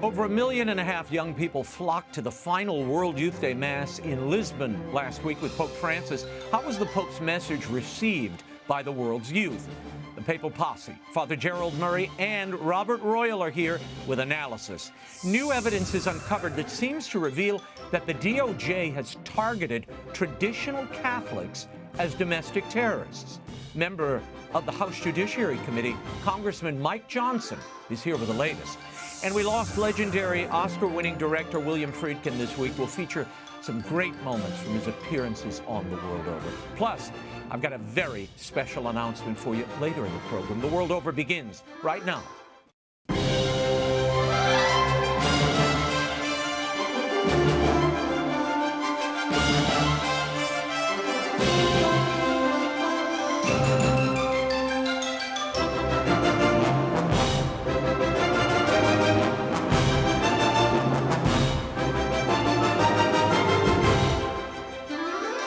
Over 1.5 million young people flocked to the final World Youth Day Mass in Lisbon last week with Pope Francis. How was the Pope's message received by the world's youth? The Papal Posse, Father Gerald Murray and Robert Royal are here with analysis. New evidence is uncovered that seems to reveal that the DOJ has targeted traditional Catholics as domestic terrorists. Member of the House Judiciary Committee, Congressman Mike Johnson, is here with the latest. And we lost legendary Oscar-winning director William Friedkin this week. We'll feature some great moments from his appearances on The World Over. Plus, I've got a very special announcement for you later in the program. The World Over begins right now.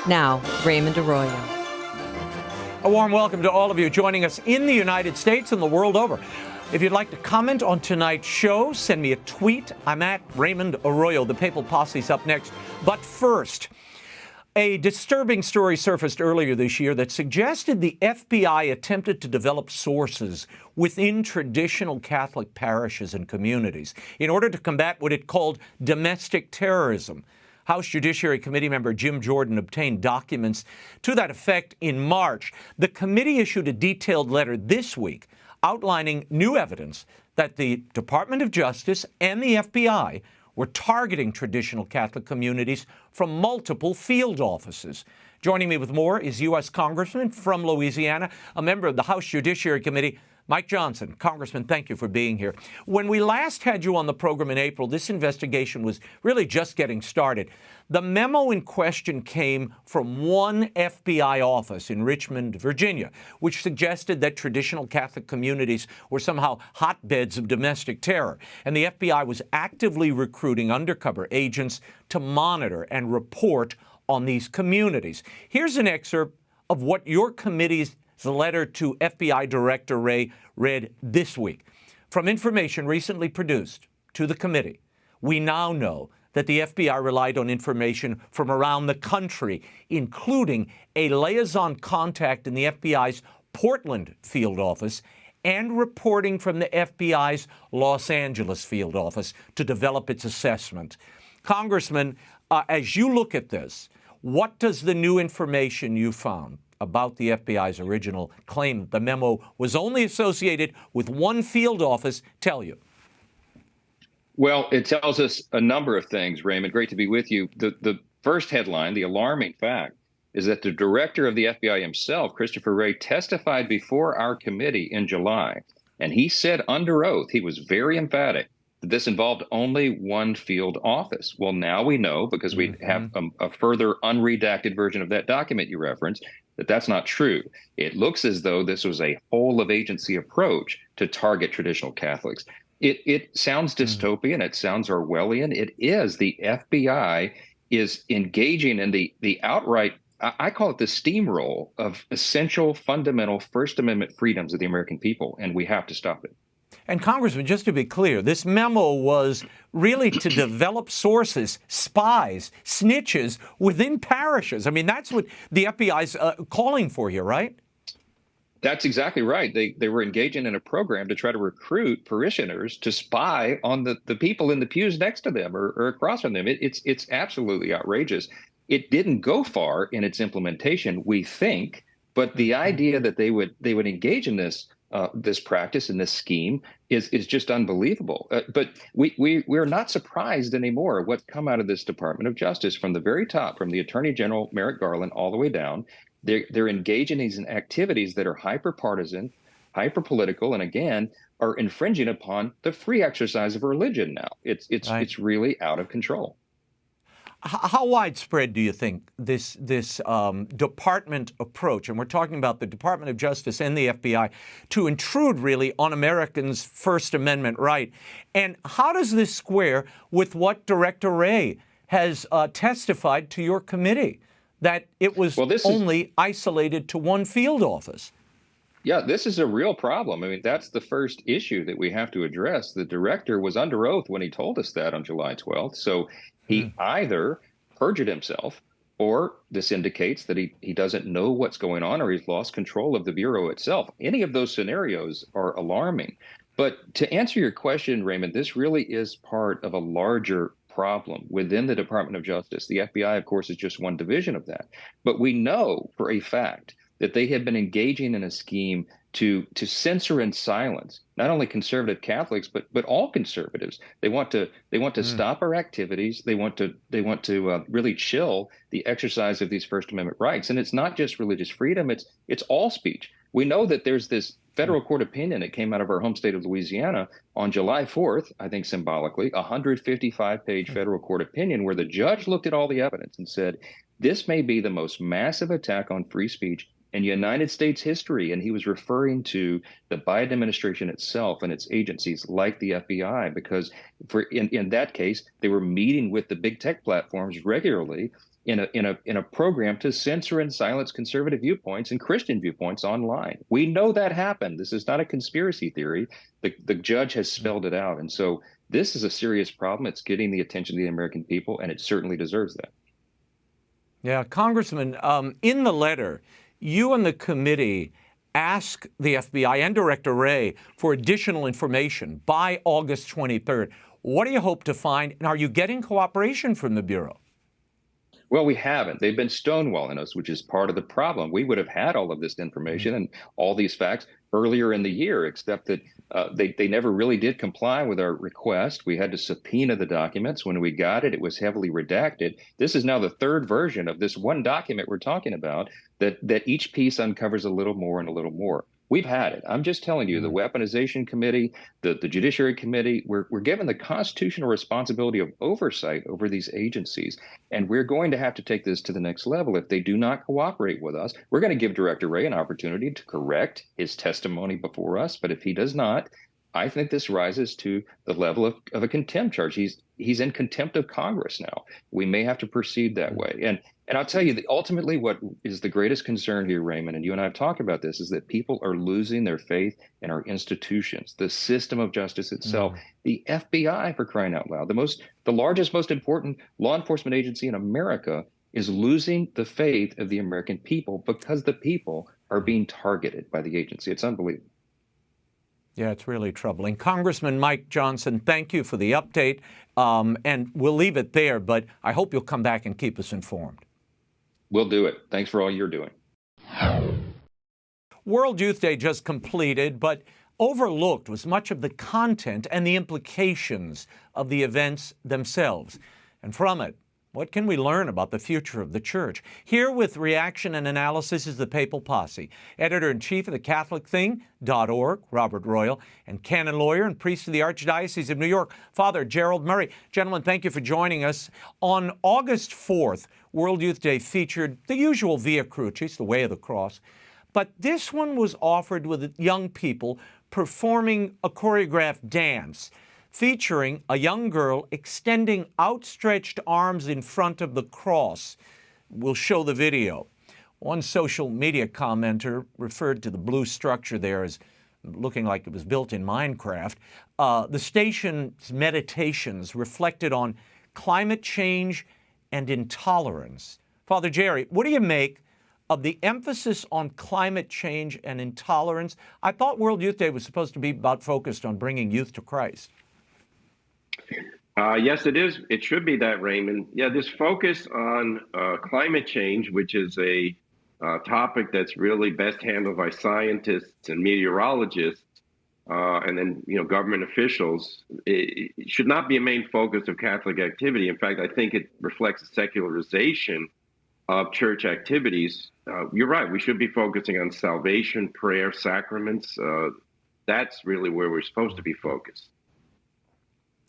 Now, Raymond Arroyo. A warm welcome to all of you joining us in the United States and the world over. If you'd like to comment on tonight's show, send me a tweet. I'm at Raymond Arroyo. The Papal Posse's up next. But first, a disturbing story surfaced earlier this year that suggested the FBI attempted to develop sources within traditional Catholic parishes and communities in order to combat what it called domestic terrorism. House Judiciary Committee member Jim Jordan obtained documents to that effect in March. The committee issued a detailed letter this week outlining new evidence that the Department of Justice and the FBI were targeting traditional Catholic communities from multiple field offices. Joining me with more is U.S. Congressman from Louisiana, a member of the House Judiciary Committee, Mike Johnson. Congressman, thank you for being here. When we last had you on the program in April, this investigation was really just getting started. The memo in question came from one FBI office in Richmond, Virginia, which suggested that traditional Catholic communities were somehow hotbeds of domestic terror. And the FBI was actively recruiting undercover agents to monitor and report on these communities. Here's an excerpt of what your committee's letter to FBI Director Wray read this week. From information recently produced to the committee, we now know that the FBI relied on information from around the country, including a liaison contact in the FBI's Portland field office and reporting from the FBI's Los Angeles field office to develop its assessment. Congressman, as you look at this, what does the new information you found about the FBI's original claim that the memo was only associated with one field office tell you? Well, it tells us a number of things, Raymond. Great to be with you. The first headline, the alarming fact, is that the director of the FBI himself, Christopher Wray, testified before our committee in July. And he said under oath, he was very emphatic, that this involved only one field office. Well, now we know, because we have a further unredacted version of that document you referenced, that that's not true. It looks as though this was a whole of agency approach to target traditional Catholics. It sounds dystopian. It sounds Orwellian. It is. The FBI is engaging in the outright, I call it the steamroll of essential, fundamental First Amendment freedoms of the American people, and we have to stop it. And Congressman, just to be clear, this memo was really to develop sources, spies, snitches within parishes. I mean, that's what the FBI's calling for here, right? That's exactly right. They were engaging in a program to try to recruit parishioners to spy on the people in the pews next to them or across from them. It's absolutely outrageous. It didn't go far in its implementation, we think, but the idea that they would engage in this practice and this scheme is just unbelievable. But we're not surprised anymore what's come out of this Department of Justice from the very top, from the Attorney General Merrick Garland all the way down. They're engaging in these activities that are hyper-partisan, hyper-political, and again are infringing upon the free exercise of religion. Now it's really out of control. How widespread do you think this department approach, and we're talking about the Department of Justice and the FBI, to intrude really on Americans' First Amendment right? And how does this square with what Director Wray has testified to your committee, that it was only isolated to one field office? Yeah, this is a real problem. I mean, that's the first issue that we have to address. The director was under oath when he told us that on July 12th. So Hmm. he either perjured himself, or this indicates that he doesn't know what's going on, or he's lost control of the Bureau itself. Any of those scenarios are alarming. But to answer your question, Raymond, this really is part of a larger problem within the Department of Justice. The FBI, of course, is just one division of that. But we know for a fact that they have been engaging in a scheme to censor and silence not only conservative Catholics but all conservatives. They want to Hmm. stop our activities. They want to really chill the exercise of these First Amendment rights. And it's not just religious freedom. It's all speech. We know that there's this federal court opinion that came out of our home state of Louisiana on July 4th, I think symbolically, a 155-page federal court opinion where the judge looked at all the evidence and said, this may be the most massive attack on free speech in United States history. And he was referring to the Biden administration itself and its agencies like the FBI, because in that case, they were meeting with the big tech platforms regularly in a program to censor and silence conservative viewpoints and Christian viewpoints online. We know that happened. This is not a conspiracy theory. The judge has spelled it out. And so this is a serious problem. It's getting the attention of the American people, and it certainly deserves that. Yeah, Congressman, in the letter, you and the committee ask the FBI and Director Wray for additional information by August 23rd. What do you hope to find? And are you getting cooperation from the Bureau? Well, we haven't. They've been stonewalling us, which is part of the problem. We would have had all of this information and all these facts earlier in the year, except that they never really did comply with our request. We had to subpoena the documents. When we got it, it was heavily redacted. This is now the third version of this one document we're talking about, that each piece uncovers a little more and a little more. We've had it. I'm just telling you, the weaponization committee, the Judiciary Committee, we're given the constitutional responsibility of oversight over these agencies. And we're going to have to take this to the next level. If they do not cooperate with us, we're going to give Director Wray an opportunity to correct his testimony before us. But if he does not, I think this rises to the level of a contempt charge. He's in contempt of Congress now. We may have to proceed that way. And I'll tell you, ultimately, what is the greatest concern here, Raymond, and you and I have talked about this, is that people are losing their faith in our institutions, the system of justice itself, the FBI, for crying out loud, the largest, most important law enforcement agency in America, is losing the faith of the American people because the people are being targeted by the agency. It's unbelievable. Yeah, it's really troubling. Congressman Mike Johnson, thank you for the update. And we'll leave it there, but I hope you'll come back and keep us informed. We'll do it. Thanks for all you're doing. World Youth Day just completed, but overlooked was much of the content and the implications of the events themselves. And from it, what can we learn about the future of the church? Here with reaction and analysis is the Papal Posse, editor-in-chief of the CatholicThing.org, Robert Royal, and canon lawyer and priest of the Archdiocese of New York, Father Gerald Murray. Gentlemen, thank you for joining us. On August 4th, World Youth Day featured the usual Via Crucis, the Way of the Cross, but this one was offered with young people performing a choreographed dance featuring a young girl extending outstretched arms in front of the cross. We'll show the video. One social media commenter referred to the blue structure there as looking like it was built in Minecraft. The station's meditations reflected on climate change and intolerance. Father Jerry, what do you make of the emphasis on climate change and intolerance? I thought World Youth Day was supposed to be about focused on bringing youth to Christ. Yes, it is. It should be that, Raymond. Yeah, this focus on climate change, which is a topic that's really best handled by scientists and meteorologists, and then government officials, it should not be a main focus of Catholic activity. In fact, I think it reflects a secularization of church activities. You're right. We should be focusing on salvation, prayer, sacraments. That's really where we're supposed to be focused.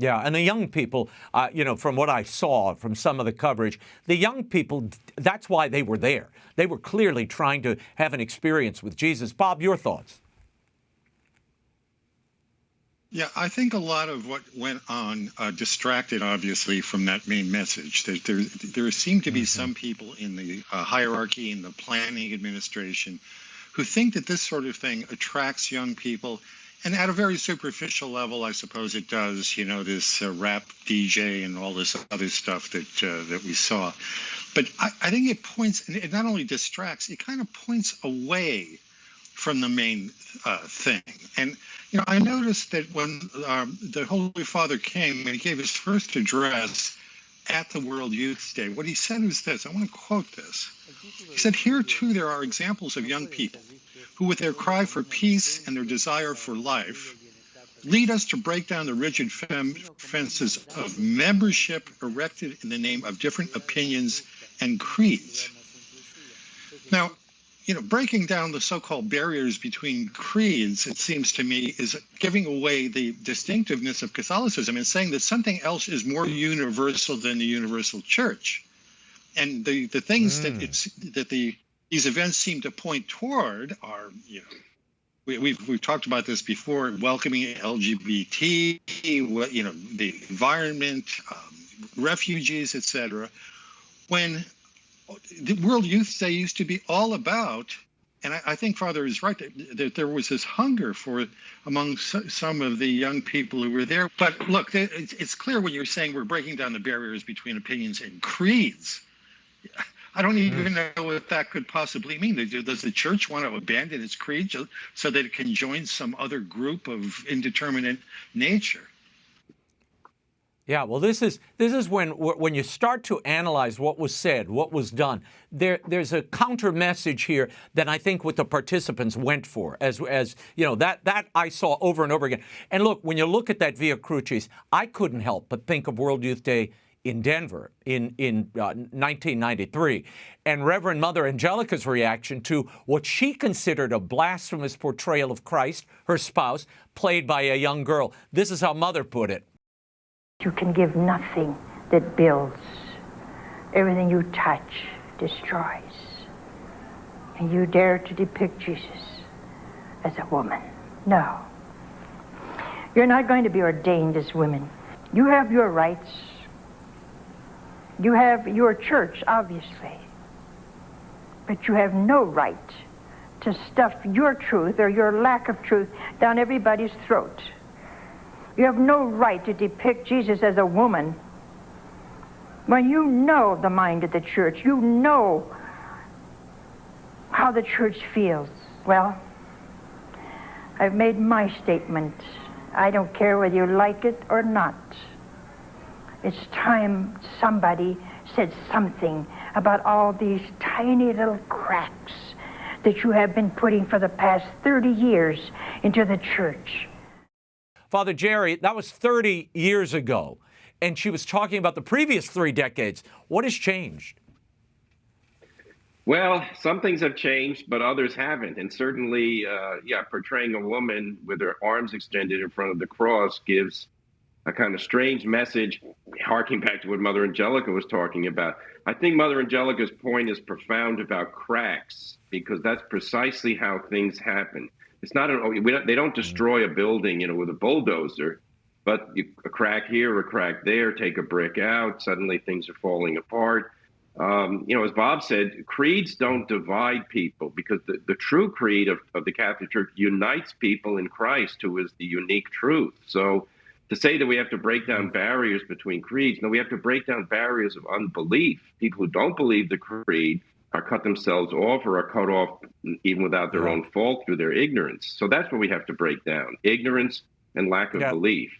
Yeah, and the young people, from what I saw from some of the coverage, the young people, that's why they were there. They were clearly trying to have an experience with Jesus. Bob, your thoughts? Yeah, I think a lot of what went on distracted, obviously, from that main message. There seemed to be some people in the hierarchy, in the planning administration, who think that this sort of thing attracts young people. And at a very superficial level, I suppose it does, this rap DJ and all this other stuff that we saw. But I think it points, and it not only distracts, it kind of points away from the main thing. And, I noticed that when the Holy Father came, when he gave his first address at the World Youth Day, what he said was this. I want to quote this. He said, "Here, too, there are examples of young people who, with their cry for peace and their desire for life, lead us to break down the rigid fences of membership erected in the name of different opinions and creeds." Now, breaking down the so-called barriers between creeds, it seems to me, is giving away the distinctiveness of Catholicism and saying that something else is more universal than the universal church. And the things that these events seem to point toward are, we've talked about this before, welcoming LGBT, the environment, refugees, etc. When the World Youth Day used to be all about, and I think Father is right, that there was this hunger for it among some of the young people who were there. But look, it's clear when you're saying we're breaking down the barriers between opinions and creeds. I don't even know what that could possibly mean. Does the church want to abandon its creed so that it can join some other group of indeterminate nature? Yeah, well, this is when you start to analyze what was said, what was done. There's a counter message here that I think what the participants went for, as that I saw over and over again. And look, when you look at that Via Crucis, I couldn't help but think of World Youth Day in Denver in 1993, and Reverend Mother Angelica's reaction to what she considered a blasphemous portrayal of Christ, her spouse, played by a young girl. This is how Mother put it. You can give nothing that builds. Everything you touch destroys. And you dare to depict Jesus as a woman. No. You're not going to be ordained as women. You have your rights. You have your church, obviously. But you have no right to stuff your truth or your lack of truth down everybody's throat. You have no right to depict Jesus as a woman when you know the mind of the church. You know how the church feels. Well, I've made my statement. I don't care whether you like it or not. It's time somebody said something about all these tiny little cracks that you have been putting for the past 30 years into the church. Father Jerry, that was 30 years ago, and she was talking about the previous 3 decades. What has changed? Well, some things have changed, but others haven't. And certainly, portraying a woman with her arms extended in front of the cross gives a kind of strange message, harking back to what Mother Angelica was talking about. I think Mother Angelica's point is profound about cracks, because that's precisely how things happen. It's not they don't destroy a building, with a bulldozer, but a crack here, a crack there, take a brick out, suddenly things are falling apart. As Bob said, creeds don't divide people, because the true creed of the Catholic Church unites people in Christ, who is the unique truth. So to say that we have to break down barriers between creeds, no, we have to break down barriers of unbelief. People who don't believe the creed are cut themselves off or are cut off even without their own fault through their ignorance. So that's what we have to break down, ignorance and lack of belief.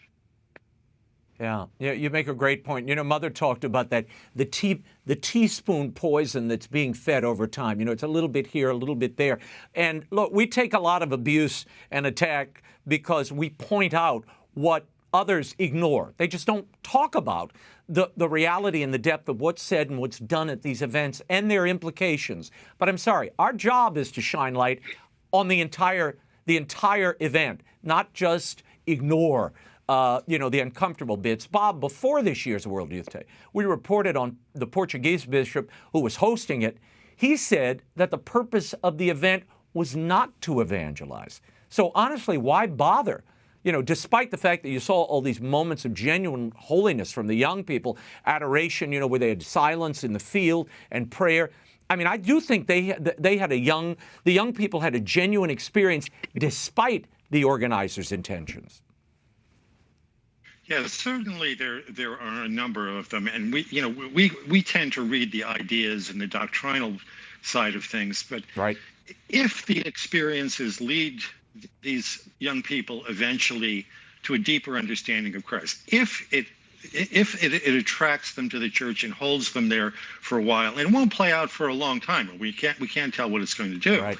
Yeah, you make a great point. Mother talked about that, the teaspoon poison that's being fed over time. It's a little bit here, a little bit there. And look, we take a lot of abuse and attack because we point out what others ignore. They just don't talk about the reality and the depth of what's said and what's done at these events and their implications. But I'm sorry, our job is to shine light on the entire event, not just ignore the uncomfortable bits. Bob, before this year's World Youth Day, we reported on the Portuguese bishop who was hosting it. He said that the purpose of the event was not to evangelize. So honestly, why bother? Despite the fact that you saw all these moments of genuine holiness from the young people, adoration, where they had silence in the field and prayer, I mean, I do think the young people had a genuine experience despite the organizers' intentions. Yeah, certainly there are a number of them, and we tend to read the ideas and the doctrinal side of things, but right. If the experiences lead these young people eventually to a deeper understanding of Christ, if it attracts them to the church and holds them there for a while, and it won't play out for a long time, we can't tell what it's going to do. Right.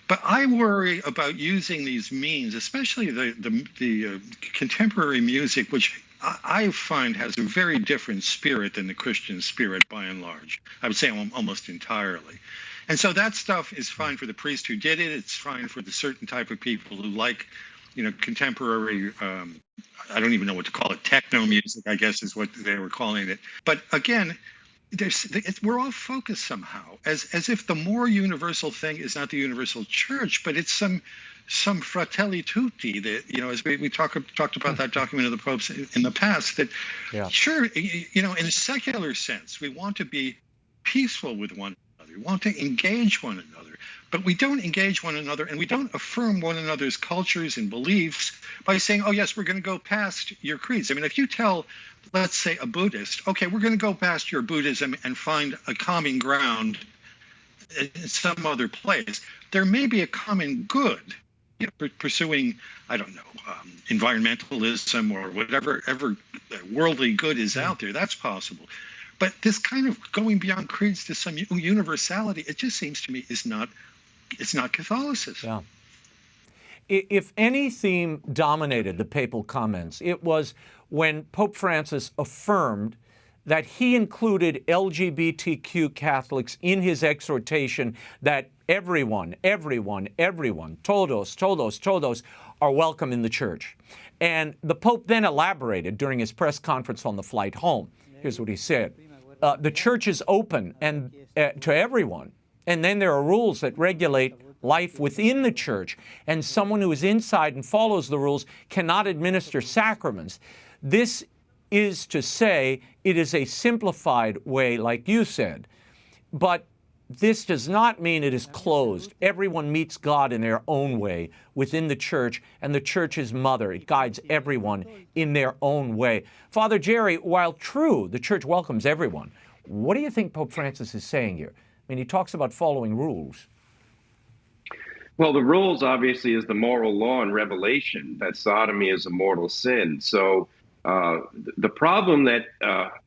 But I worry about using these means, especially the contemporary music, which I find has a very different spirit than the Christian spirit by and large. I would say almost entirely. And so that stuff is fine for the priest who did it. It's fine for the certain type of people who like, contemporary, I don't even know what to call it, techno music, I guess is what they were calling it. But again, we're off focus somehow, as if the more universal thing is not the universal church, but it's some fratelli tutti that, as we talked about that document of the popes in the past, that sure, in a secular sense, we want to be peaceful with one another. We want to engage one another, but we don't engage one another and we don't affirm one another's cultures and beliefs by saying, oh, yes, we're going to go past your creeds. I mean, if you tell, let's say, a Buddhist, okay, we're going to go past your Buddhism and find a common ground in some other place, there may be a common good. Pursuing, I don't know, environmentalism or whatever worldly good is out there, that's possible. But this kind of going beyond creeds to some universality, it just seems to me it's not Catholicism. Yeah. If any theme dominated the papal comments, it was when Pope Francis affirmed that he included LGBTQ Catholics in his exhortation that everyone, todos, are welcome in the church. And the Pope then elaborated during his press conference on the flight home. Here's what he said. The church is open and to everyone. And then there are rules that regulate life within the church. And someone who is inside and follows the rules cannot administer sacraments. This is to say it is a simplified way, like you said. But this does not mean it is closed. Everyone meets God in their own way within the church, and the church is mother. It guides everyone in their own way. Father Jerry, while true, the church welcomes everyone, what do you think Pope Francis is saying here? I mean, he talks about following rules. Well, the rules obviously is the moral law in Revelation, that sodomy is a mortal sin. So the problem that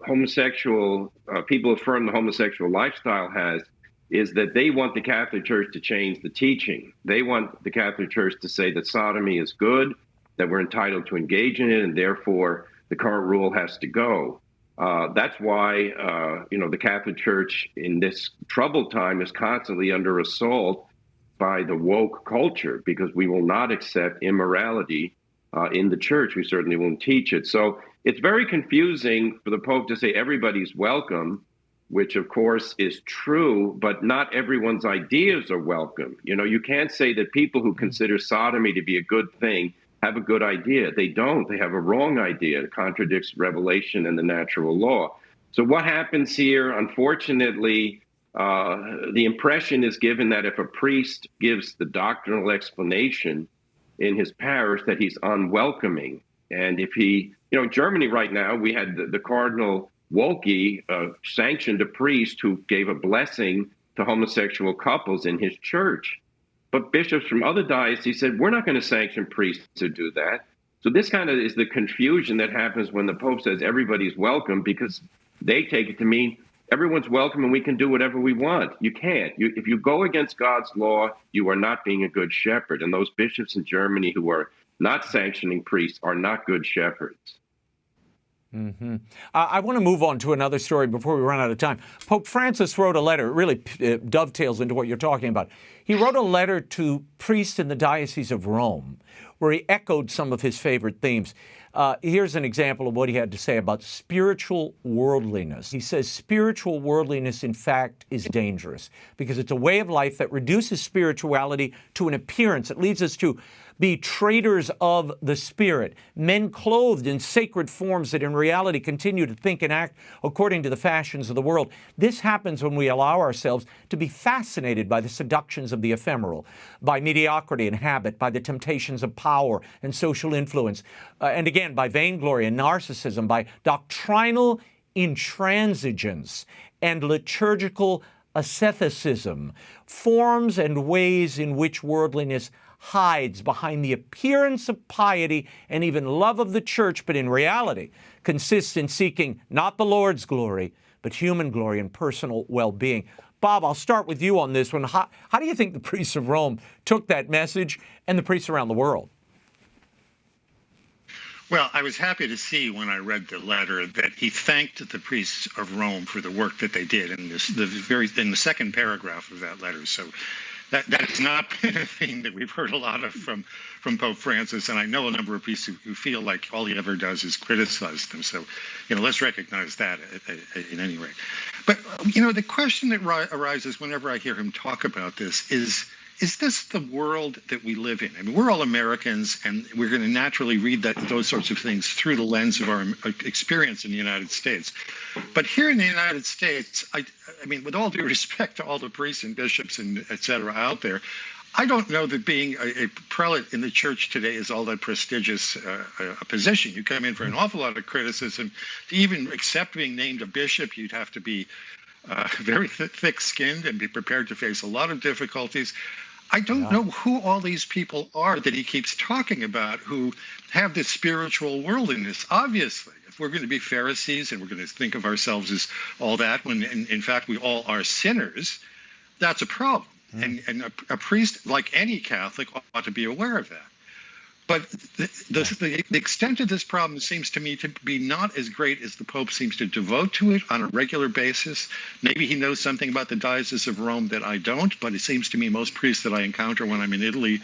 homosexual people affirm the homosexual lifestyle has is that they want the Catholic Church to change the teaching. They want the Catholic Church to say that sodomy is good, that we're entitled to engage in it, and therefore the current rule has to go. That's why, the Catholic Church in this troubled time is constantly under assault by the woke culture, because we will not accept immorality in the church. We certainly won't teach it. So it's very confusing for the Pope to say everybody's welcome, which of course is true, but not everyone's ideas are welcome. You can't say that people who consider sodomy to be a good thing have a good idea. They don't. They have a wrong idea. It contradicts Revelation and the natural law. So what happens here, unfortunately, the impression is given that if a priest gives the doctrinal explanation in his parish, that he's unwelcoming. And if he, Germany right now, we had the Cardinal Wolke sanctioned a priest who gave a blessing to homosexual couples in his church. But bishops from other dioceses said, we're not going to sanction priests to do that. So this kind of is the confusion that happens when the Pope says everybody's welcome, because they take it to mean everyone's welcome and we can do whatever we want. You can't. If you go against God's law, you are not being a good shepherd. And those bishops in Germany who are not sanctioning priests are not good shepherds. Mm-hmm. I want to move on to another story before we run out of time. Pope Francis wrote a letter, it really dovetails into what you're talking about. He wrote a letter to priests in the Diocese of Rome, where he echoed some of his favorite themes. Here's an example of what he had to say about spiritual worldliness. He says, spiritual worldliness, in fact, is dangerous because it's a way of life that reduces spirituality to an appearance. It leads us to be traitors of the Spirit, men clothed in sacred forms that in reality continue to think and act according to the fashions of the world. This happens when we allow ourselves to be fascinated by the seductions of the ephemeral, by mediocrity and habit, by the temptations of power and social influence, and again, by vainglory and narcissism, by doctrinal intransigence and liturgical asceticism, forms and ways in which worldliness hides behind the appearance of piety and even love of the church, but in reality consists in seeking not the Lord's glory, but human glory and personal well-being. Bob, I'll start with you on this one. How do you think the priests of Rome took that message and the priests around the world? Well, I was happy to see when I read the letter that he thanked the priests of Rome for the work that they did in the second paragraph of that letter. So that has not been a thing that we've heard a lot of from Pope Francis, and I know a number of priests who feel like all he ever does is criticize them. So, let's recognize that in any rate. But, the question that arises whenever I hear him talk about this is this the world that we live in? I mean, we're all Americans, and we're going to naturally read those sorts of things through the lens of our experience in the United States. But here in the United States, I mean, with all due respect to all the priests and bishops and et cetera out there, I don't know that being a prelate in the church today is all that prestigious a position. You come in for an awful lot of criticism. To even accept being named a bishop, you'd have to be very thick-skinned and be prepared to face a lot of difficulties. I don't know who all these people are that he keeps talking about who have this spiritual worldliness. Obviously, if we're going to be Pharisees and we're going to think of ourselves as all that, when in fact we all are sinners, that's a problem. And a priest, like any Catholic, ought to be aware of that. But the extent of this problem seems to me to be not as great as the Pope seems to devote to it on a regular basis. Maybe he knows something about the Diocese of Rome that I don't, but it seems to me most priests that I encounter when I'm in Italy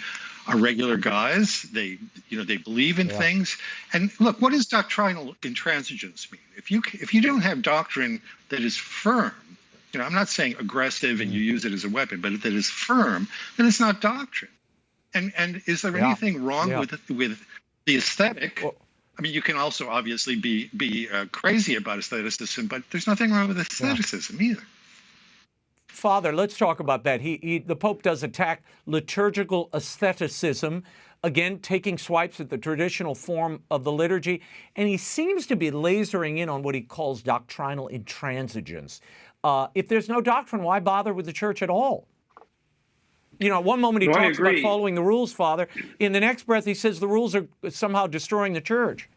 are regular guys. They believe in things. And look, what does doctrinal intransigence mean? If you don't have doctrine that is firm, I'm not saying aggressive and you use it as a weapon, but that is firm, then it's not doctrine. And is there anything wrong with the aesthetic? Well, I mean, you can also obviously be crazy about aestheticism, but there's nothing wrong with aestheticism either. Father, let's talk about that. The Pope does attack liturgical aestheticism, again, taking swipes at the traditional form of the liturgy, and he seems to be lasering in on what he calls doctrinal intransigence. If there's no doctrine, why bother with the church at all? One moment he talks about following the rules, Father. In the next breath, he says the rules are somehow destroying the church.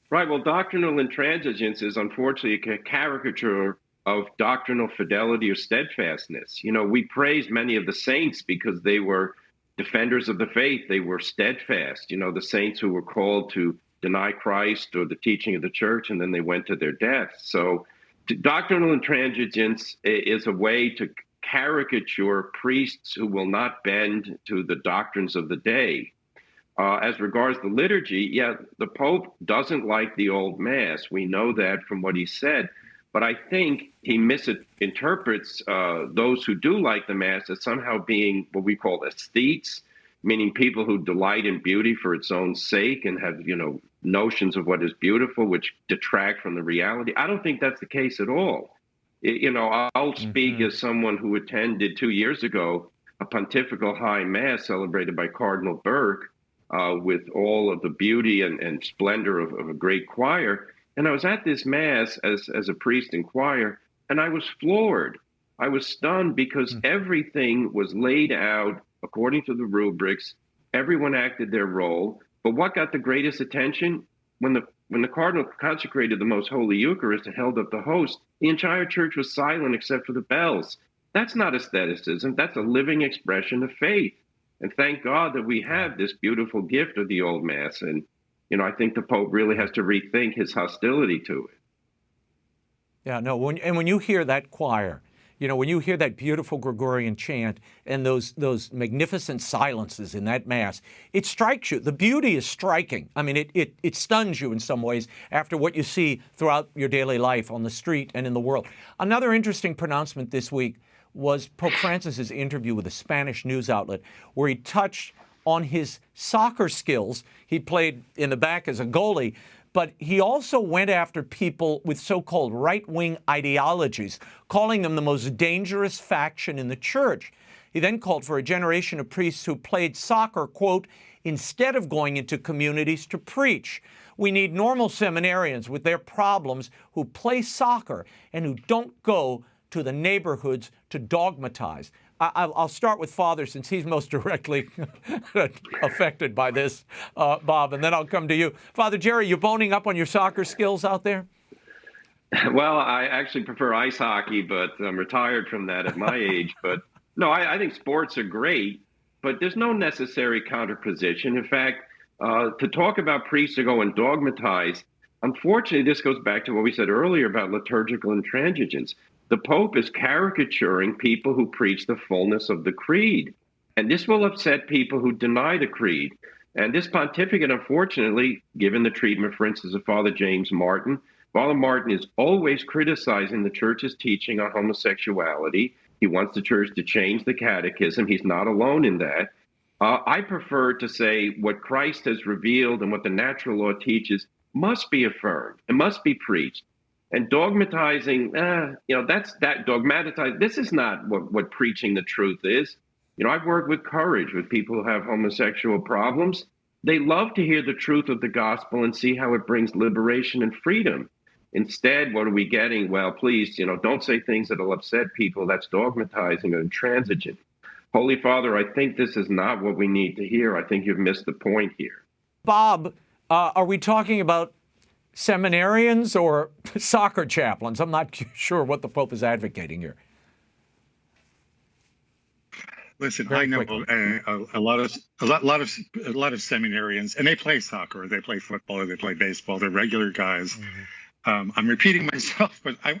Right. Well, doctrinal intransigence is unfortunately a caricature of doctrinal fidelity or steadfastness. We praise many of the saints because they were defenders of the faith. They were steadfast. The saints who were called to deny Christ or the teaching of the church, and then they went to their death. So doctrinal intransigence is a way to caricature priests who will not bend to the doctrines of the day. As regards the liturgy, the Pope doesn't like the old Mass. We know that from what he said. But I think he misinterprets those who do like the Mass as somehow being what we call aesthetes, meaning people who delight in beauty for its own sake and have, notions of what is beautiful, which detract from the reality. I don't think that's the case at all. I'll speak as someone who attended 2 years ago a pontifical high mass celebrated by Cardinal Burke with all of the beauty and splendor of a great choir. And I was at this mass as a priest in choir, and I was floored. I was stunned because everything was laid out according to the rubrics. Everyone acted their role. But what got the greatest attention? When the cardinal consecrated the most holy Eucharist and held up the host, the entire church was silent except for the bells. That's not aestheticism. That's a living expression of faith. And thank God that we have this beautiful gift of the old Mass. And, I think the Pope really has to rethink his hostility to it. Yeah, no, when you hear that choir, when you hear that beautiful Gregorian chant and those magnificent silences in that Mass, it strikes you. The beauty is striking. I mean, it stuns you in some ways after what you see throughout your daily life on the street and in the world. Another interesting pronouncement this week was Pope Francis's interview with a Spanish news outlet, where he touched on his soccer skills. He played in the back as a goalie, but he also went after people with so-called right-wing ideologies, calling them the most dangerous faction in the church. He then called for a generation of priests who played soccer, quote, instead of going into communities to preach. We need normal seminarians with their problems who play soccer and who don't go to the neighborhoods to dogmatize. I'll start with Father, since he's most directly affected by this, Bob, and then I'll come to you. Father Jerry, you boning up on your soccer skills out there? Well, I actually prefer ice hockey, but I'm retired from that at my age. But no, I think sports are great, but there's no necessary counterposition. In fact, to talk about priests who go and dogmatize, unfortunately, this goes back to what we said earlier about liturgical intransigence. The Pope is caricaturing people who preach the fullness of the creed. And this will upset people who deny the creed. And this pontificate, unfortunately, given the treatment, for instance, of Father James Martin, Father Martin is always criticizing the church's teaching on homosexuality. He wants the church to change the catechism. He's not alone in that. I prefer to say what Christ has revealed and what the natural law teaches must be affirmed and must be preached. And dogmatizing, dogmatizing. This is not what preaching the truth is. I've worked with courage with people who have homosexual problems. They love to hear the truth of the gospel and see how it brings liberation and freedom. Instead, what are we getting? Well, please, don't say things that'll upset people. That's dogmatizing or intransigent. Holy Father, I think this is not what we need to hear. I think you've missed the point here. Bob, are we talking about seminarians or soccer chaplains? I'm not sure what the Pope is advocating here. Listen, I know a lot of seminarians, and they play soccer, or they play football, or they play baseball. They're regular guys. Mm-hmm. I'm repeating myself, but I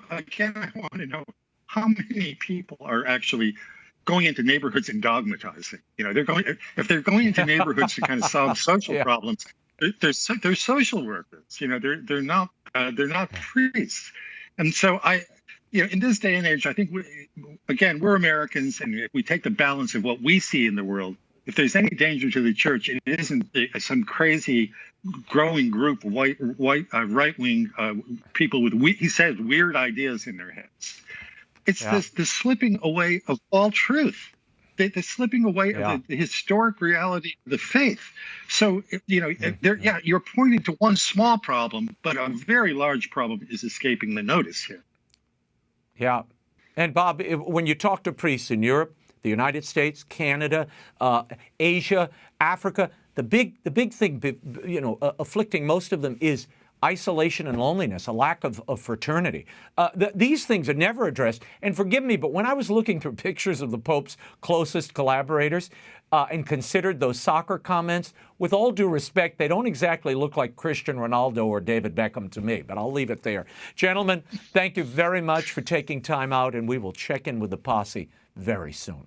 want to know how many people are actually going into neighborhoods and dogmatizing. If they're going into neighborhoods to kind of solve social problems. They're social workers, they're not priests. And so in this day and age, I think we're Americans, and if we take the balance of what we see in the world, if there's any danger to the church, it isn't some crazy growing group of right-wing people with, he says, weird ideas in their heads. It's the slipping away of all truth. The slipping away of the historic reality of the faith. So, you're pointing to one small problem, but a very large problem is escaping the notice here. Yeah. And Bob, when you talk to priests in Europe, the United States, Canada, Asia, Africa, the big thing, afflicting most of them is isolation and loneliness, a lack of fraternity. These things are never addressed. And forgive me, but when I was looking through pictures of the Pope's closest collaborators and considered those soccer comments, with all due respect, they don't exactly look like Cristiano Ronaldo or David Beckham to me, but I'll leave it there. Gentlemen, thank you very much for taking time out, and we will check in with the posse very soon.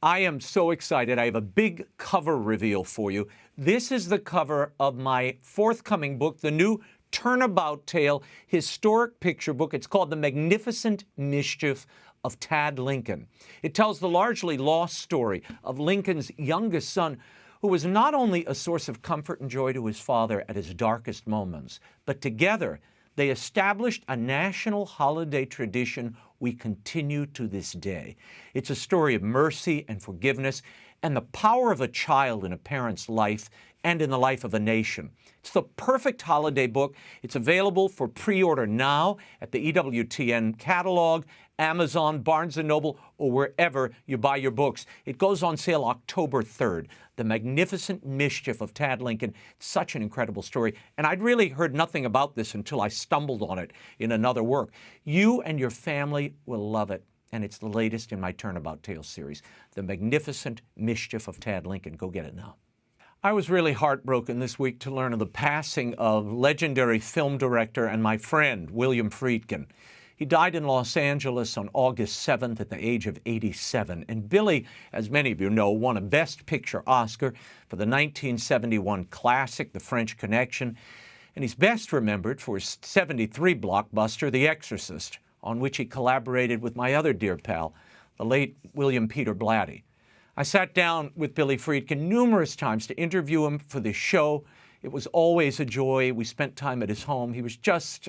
I am so excited. I have a big cover reveal for you. This is the cover of my forthcoming book, the new Turnabout Tale historic picture book. It's called The Magnificent Mischief of Tad Lincoln. It tells the largely lost story of Lincoln's youngest son, who was not only a source of comfort and joy to his father at his darkest moments, but together they established a national holiday tradition we continue to this day. It's a story of mercy and forgiveness and the power of a child in a parent's life and in the life of a nation. It's the perfect holiday book. It's available for pre-order now at the EWTN catalog, Amazon, Barnes & Noble, or wherever you buy your books. It goes on sale October 3rd. The Magnificent Mischief of Tad Lincoln. It's such an incredible story. And I'd really heard nothing about this until I stumbled on it in another work. You and your family will love it. And it's the latest in my Turnabout Tales series, The Magnificent Mischief of Tad Lincoln. Go get it now. I was really heartbroken this week to learn of the passing of legendary film director and my friend, William Friedkin. He died in Los Angeles on August 7th at the age of 87. And Billy, as many of you know, won a Best Picture Oscar for the 1971 classic, The French Connection. And he's best remembered for his 73 blockbuster, The Exorcist, on which he collaborated with my other dear pal, the late William Peter Blatty. I sat down with Billy Friedkin numerous times to interview him for this show. It was always a joy. We spent time at his home. He was just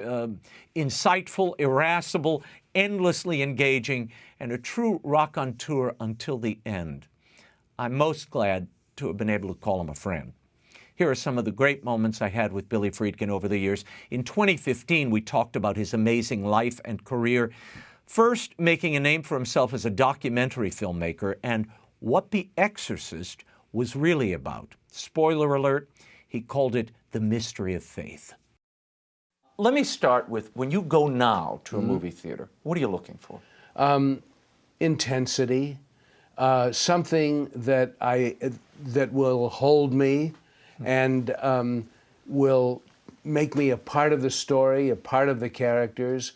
insightful, irascible, endlessly engaging, and a true raconteur until the end. I'm most glad to have been able to call him a friend. Here are some of the great moments I had with Billy Friedkin over the years. In 2015, we talked about his amazing life and career, first making a name for himself as a documentary filmmaker and what The Exorcist was really about. Spoiler alert, he called it the mystery of faith. Let me start with, when you go now to a movie theater, what are you looking for? Intensity, something that will hold me and will make me a part of the story, a part of the characters.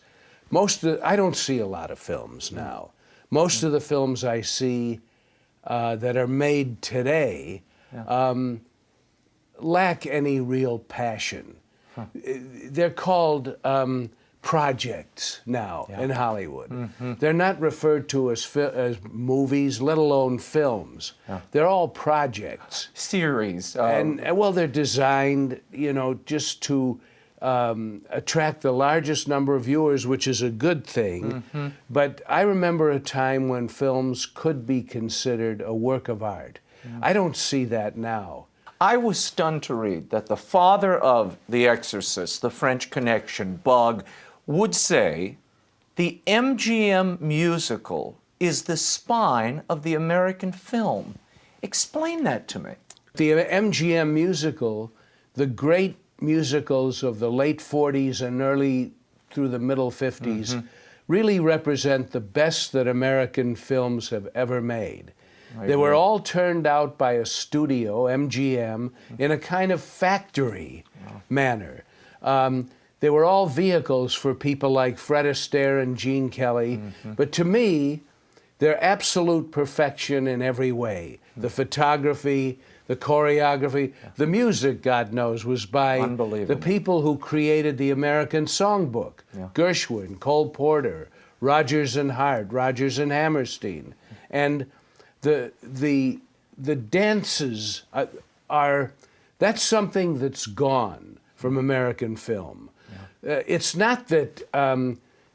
I don't see a lot of films now. Most of the films I see that are made today lack any real passion. They're called projects now in Hollywood. They're not referred to as movies, let alone films. They're all projects. Series. And well, they're designed, just to attract the largest number of viewers, which is a good thing. But I remember a time when films could be considered a work of art. I don't see that now. I was stunned to read that the father of The Exorcist, the French Connection, Bug, would say the MGM musical is the spine of the American film. Explain that to me. The MGM musical, the great musicals of the late 40s and early through the middle 50s, really represent the best that American films have ever made. They were all turned out by a studio, MGM, in a kind of factory manner. They were all vehicles for people like Fred Astaire and Gene Kelly. But to me, they're absolute perfection in every way. The photography, the choreography, the music, God knows, was by the people who created the American Songbook. Gershwin, Cole Porter, Rodgers and Hart, Rodgers and Hammerstein. And the dances that's something that's gone from American film. It's not that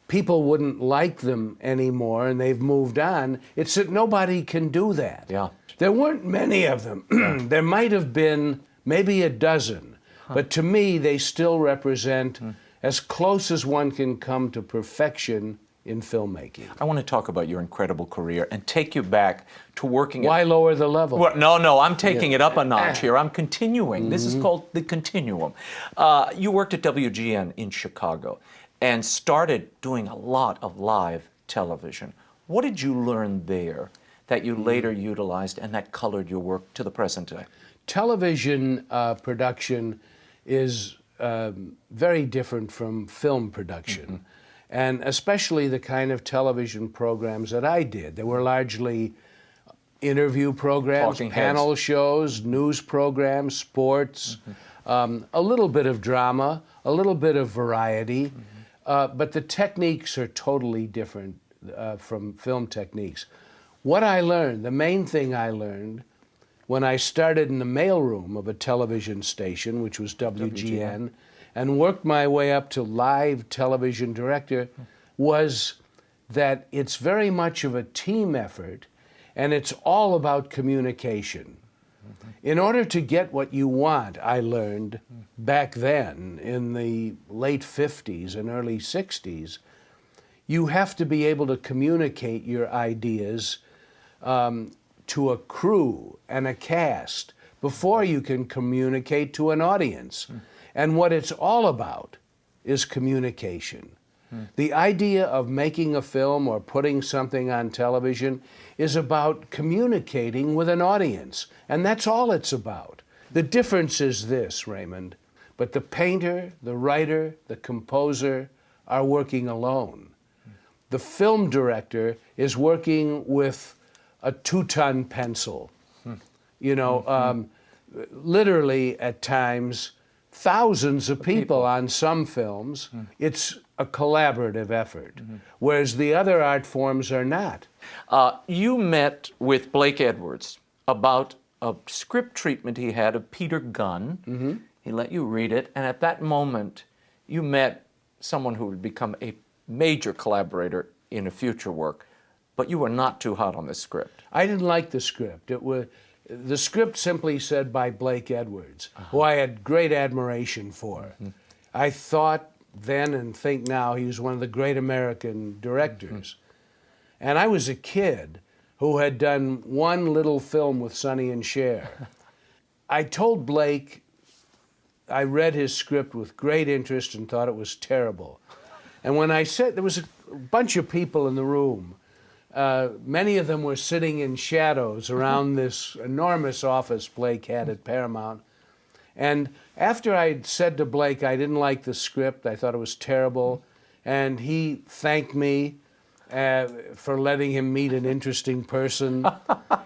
people wouldn't like them anymore and they've moved on. It's that nobody can do that. There weren't many of them. There might have been maybe a dozen, but to me they still represent as close as one can come to perfection in filmmaking. I want to talk about your incredible career and take you back to working Why lower the level? Well, no, I'm taking it up a notch here. I'm continuing. This is called the continuum. You worked at WGN in Chicago and started doing a lot of live television. What did you learn there that you later utilized and that colored your work to the present day? Television production is very different from film production. And especially the kind of television programs that I did. They were largely interview programs, panel shows, news programs, sports, a little bit of drama, a little bit of variety, but the techniques are totally different from film techniques. What I learned, the main thing I learned, when I started in the mailroom of a television station, which was WGN, and worked my way up to live television director, was that it's very much of a team effort, and it's all about communication. In order to get what you want, I learned back then in the late 50s and early 60s, you have to be able to communicate your ideas to a crew and a cast before you can communicate to an audience. And what it's all about is communication. The idea of making a film or putting something on television is about communicating with an audience, and that's all it's about. The difference is this, Raymond, but the painter, the writer, the composer are working alone. The film director is working with a 2-ton pencil. Literally at times, thousands of people on some films. It's a collaborative effort, whereas the other art forms are not. You met with Blake Edwards about a script treatment he had of Peter Gunn. He let you read it, and at that moment, you met someone who would become a major collaborator in a future work, but you were not too hot on this script. I didn't like the script. The script simply said by Blake Edwards, who I had great admiration for. I thought then and think now he was one of the great American directors. And I was a kid who had done one little film with Sonny and Cher. I told Blake I read his script with great interest and thought it was terrible. And when I said, there was a bunch of people in the room. Many of them were sitting in shadows around this enormous office Blake had at Paramount. And after I'd said to Blake I didn't like the script, I thought it was terrible, and he thanked me for letting him meet an interesting person.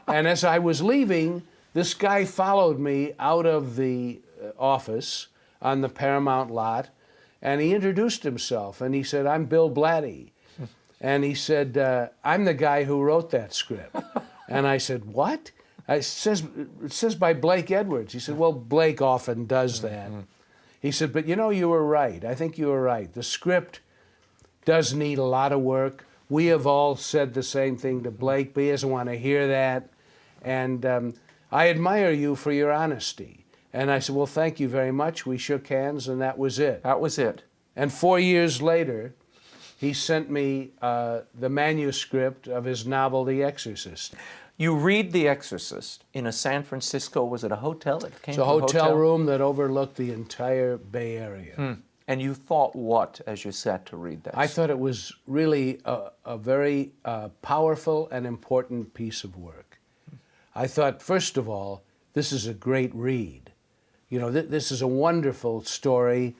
And as I was leaving, this guy followed me out of the office on the Paramount lot, and he introduced himself, and he said, "I'm Bill Blatty." And he said, "I'm the guy who wrote that script." And I said, "What?" It says by Blake Edwards. He said, "Well, Blake often does that." He said, "But you know, you were right. I think you were right. The script does need a lot of work. We have all said the same thing to Blake, but he doesn't want to hear that. And I admire you for your honesty." And I said, "Well, thank you very much." We shook hands, and that was it. That was it. And 4 years later, he sent me the manuscript of his novel, The Exorcist. You read The Exorcist in a San Francisco, was it a hotel? It's a hotel room that overlooked the entire Bay Area. And you thought what as you sat to read that? I thought it was really a very powerful and important piece of work. I thought, first of all, this is a great read. You know, this is a wonderful story,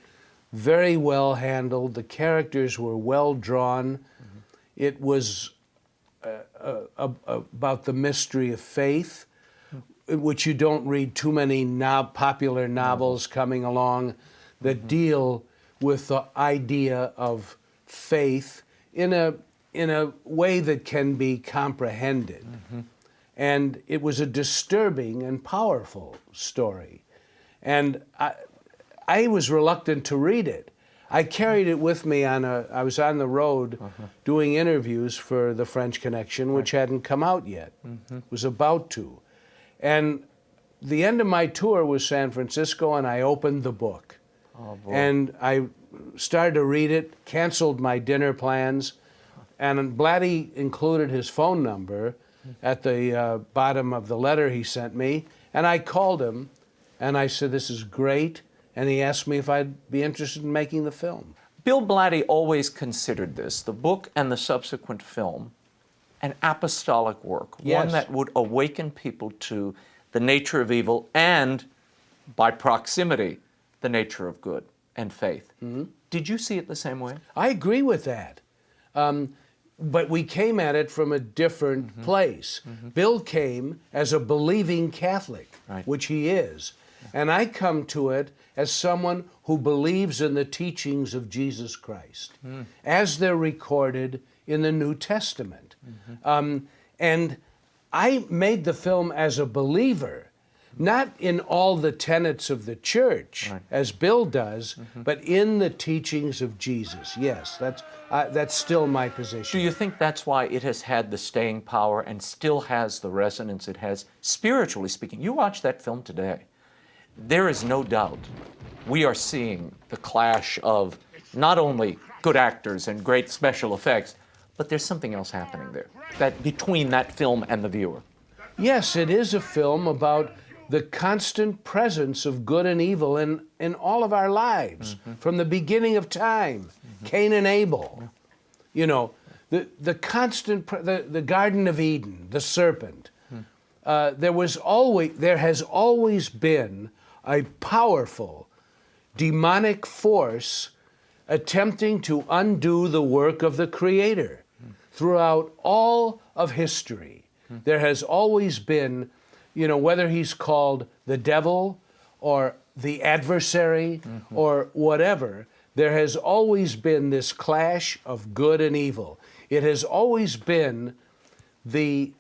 very well handled. The characters were well drawn. It was about the mystery of faith, which you don't read too many popular novels coming along that deal with the idea of faith in a way that can be comprehended. And it was a disturbing and powerful story. And I was reluctant to read it. I carried it with me I was on the road doing interviews for the French Connection, which hadn't come out yet. Was about to. And the end of my tour was San Francisco, and I opened the book. Oh, boy. And I started to read it, canceled my dinner plans, and Blatty included his phone number at the bottom of the letter he sent me, and I called him, and I said, "This is great," and he asked me if I'd be interested in making the film. Bill Blatty always considered this, the book and the subsequent film, an apostolic work, one that would awaken people to the nature of evil and, by proximity, the nature of good and faith. Did you see it the same way? I agree with that. But we came at it from a different place. Bill came as a believing Catholic, which he is. And I come to it as someone who believes in the teachings of Jesus Christ, as they're recorded in the New Testament. And I made the film as a believer, not in all the tenets of the church, as Bill does, but in the teachings of Jesus. Yes, that's still my position. Do you think that's why it has had the staying power and still has the resonance it has, spiritually speaking? You watch that film today, there is no doubt we are seeing the clash of not only good actors and great special effects, but there's something else happening there, that between that film and the viewer. Yes, it is a film about the constant presence of good and evil in all of our lives, from the beginning of time, Cain and Abel. You know, the constant, the Garden of Eden, the serpent. There has always been a powerful demonic force attempting to undo the work of the Creator. Throughout all of history, there has always been, you know, whether he's called the devil or the adversary or whatever, there has always been this clash of good and evil. It has always been the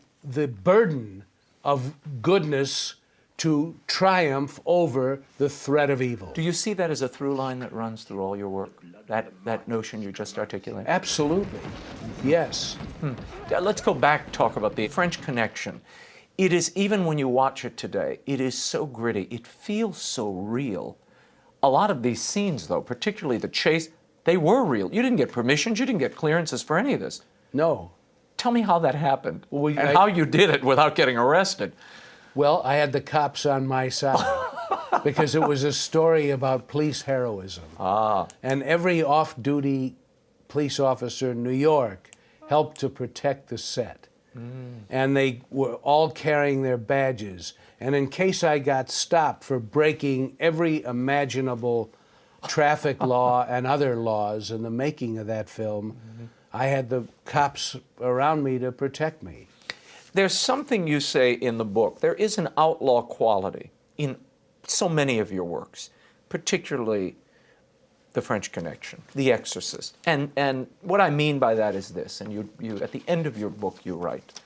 burden of goodness to triumph over the threat of evil. Do you see that as a through line that runs through all your work? That notion you just articulated? Absolutely, yes. Let's go back, talk about the French Connection. It is, even when you watch it today, it is so gritty. It feels so real. A lot of these scenes, though, particularly the chase, they were real. You didn't get permissions, you didn't get clearances for any of this. No. Tell me how that happened and how you did it without getting arrested. Well, I had the cops on my side because it was a story about police heroism. And every off-duty police officer in New York helped to protect the set. And they were all carrying their badges. And in case I got stopped for breaking every imaginable traffic law and other laws in the making of that film, I had the cops around me to protect me. There's something you say in the book. There is an outlaw quality in so many of your works, particularly The French Connection, The Exorcist. And what I mean by that is this, and you at the end of your book you write,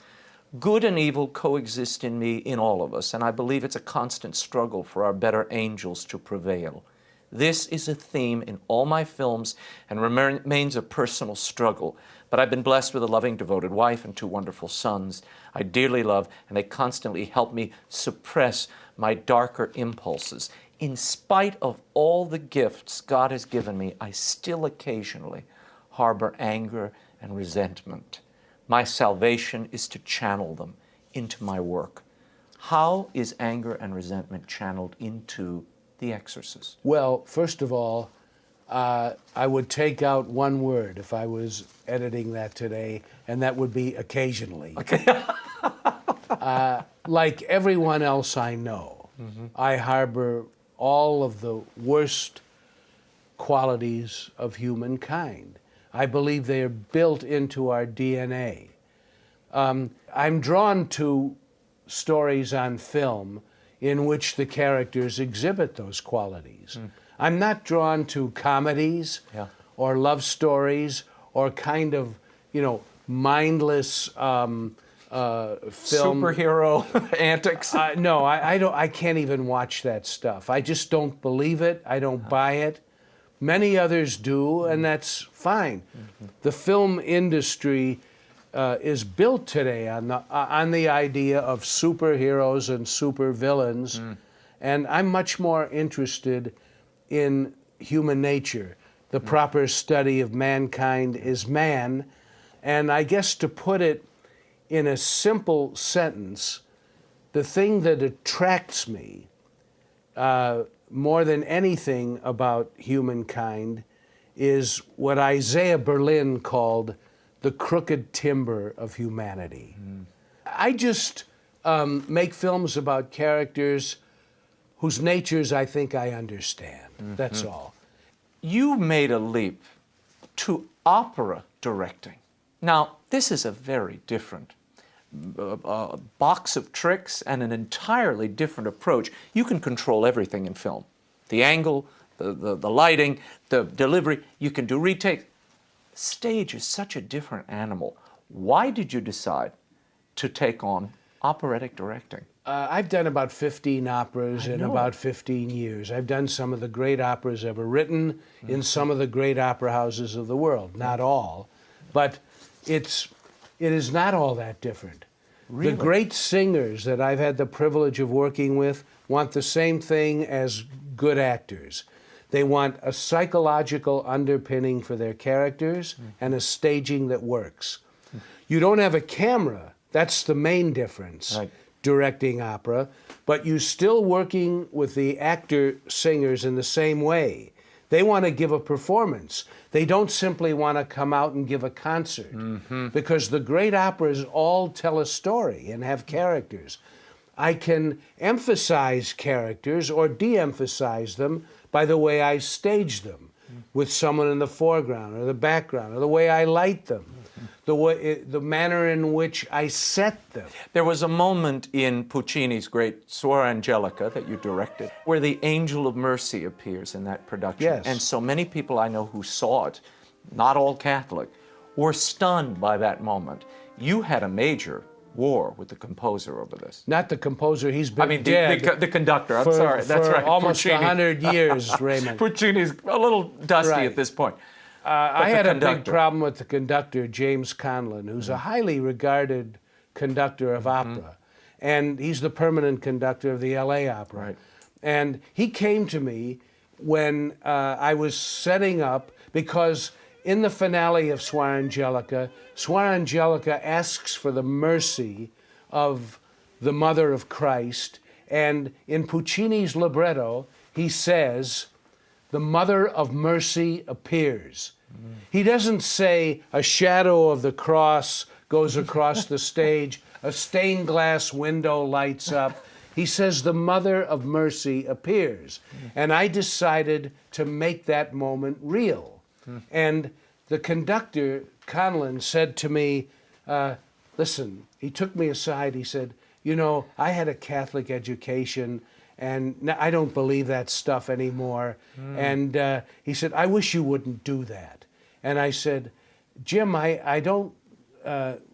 good and evil coexist in me, in all of us, and I believe it's a constant struggle for our better angels to prevail. This is a theme in all my films and remains a personal struggle. But I've been blessed with a loving, devoted wife and 2 wonderful sons I dearly love, and they constantly help me suppress my darker impulses. In spite of all the gifts God has given me, I still occasionally harbor anger and resentment. My salvation is to channel them into my work. How is anger and resentment channeled into The Exorcist? Well, first of all, I would take out one word if I was editing that today, and that would be occasionally. Okay. Like everyone else I know, I harbor all of the worst qualities of humankind. I believe they are built into our DNA. I'm drawn to stories on film in which the characters exhibit those qualities. I'm not drawn to comedies or love stories or kind of, mindless film. Superhero antics? No, I can't even watch that stuff. I just don't believe it. I don't buy it. Many others do, and that's fine. The film industry is built today on the idea of superheroes and supervillains, and I'm much more interested in human nature. The proper study of mankind is man, and I guess to put it in a simple sentence, the thing that attracts me more than anything about humankind is what Isaiah Berlin called the crooked timber of humanity. I just make films about characters whose natures I think I understand. That's all. You made a leap to opera directing. Now, this is a very different box of tricks and an entirely different approach. You can control everything in film. The angle, the lighting, the delivery, you can do retakes. Stage is such a different animal. Why did you decide to take on operatic directing? I've done about 15 operas in about 15 years. I've done some of the great operas ever written in some of the great opera houses of the world. Not all, but it is not all that different. Really? The great singers that I've had the privilege of working with want the same thing as good actors. They want a psychological underpinning for their characters and a staging that works. You don't have a camera. That's the main difference, directing opera, but you're still working with the actor-singers in the same way. They want to give a performance. They don't simply want to come out and give a concert, because the great operas all tell a story and have characters. I can emphasize characters or de-emphasize them by the way I stage them, with someone in the foreground or the background, or the way I light them. the manner in which I set them. There was a moment in Puccini's great Suor Angelica that you directed where the angel of mercy appears in that production. Yes. And so many people I know who saw it, not all Catholic, were stunned by that moment. You had a major war with the composer over this. Not the composer, he's been dead. The conductor, I'm for, sorry, that's for right. almost Puccini. 100 years, Raymond. Puccini's a little dusty Right. at this point. I the had a big conductor. problem with the conductor, James Conlon, who's a highly regarded conductor of opera. And he's the permanent conductor of the LA Opera. Right. And he came to me when I was setting up, because in the finale of Suor Angelica asks for the mercy of the Mother of Christ. And in Puccini's libretto, he says, the Mother of Mercy appears. He doesn't say a shadow of the cross goes across the stage, a stained glass window lights up. He says the Mother of Mercy appears. And I decided to make that moment real. And the conductor, Conlon, said to me, listen, he took me aside, he said, you know, I had a Catholic education, and I don't believe that stuff anymore. And he said, I wish you wouldn't do that. And I said, Jim, I don't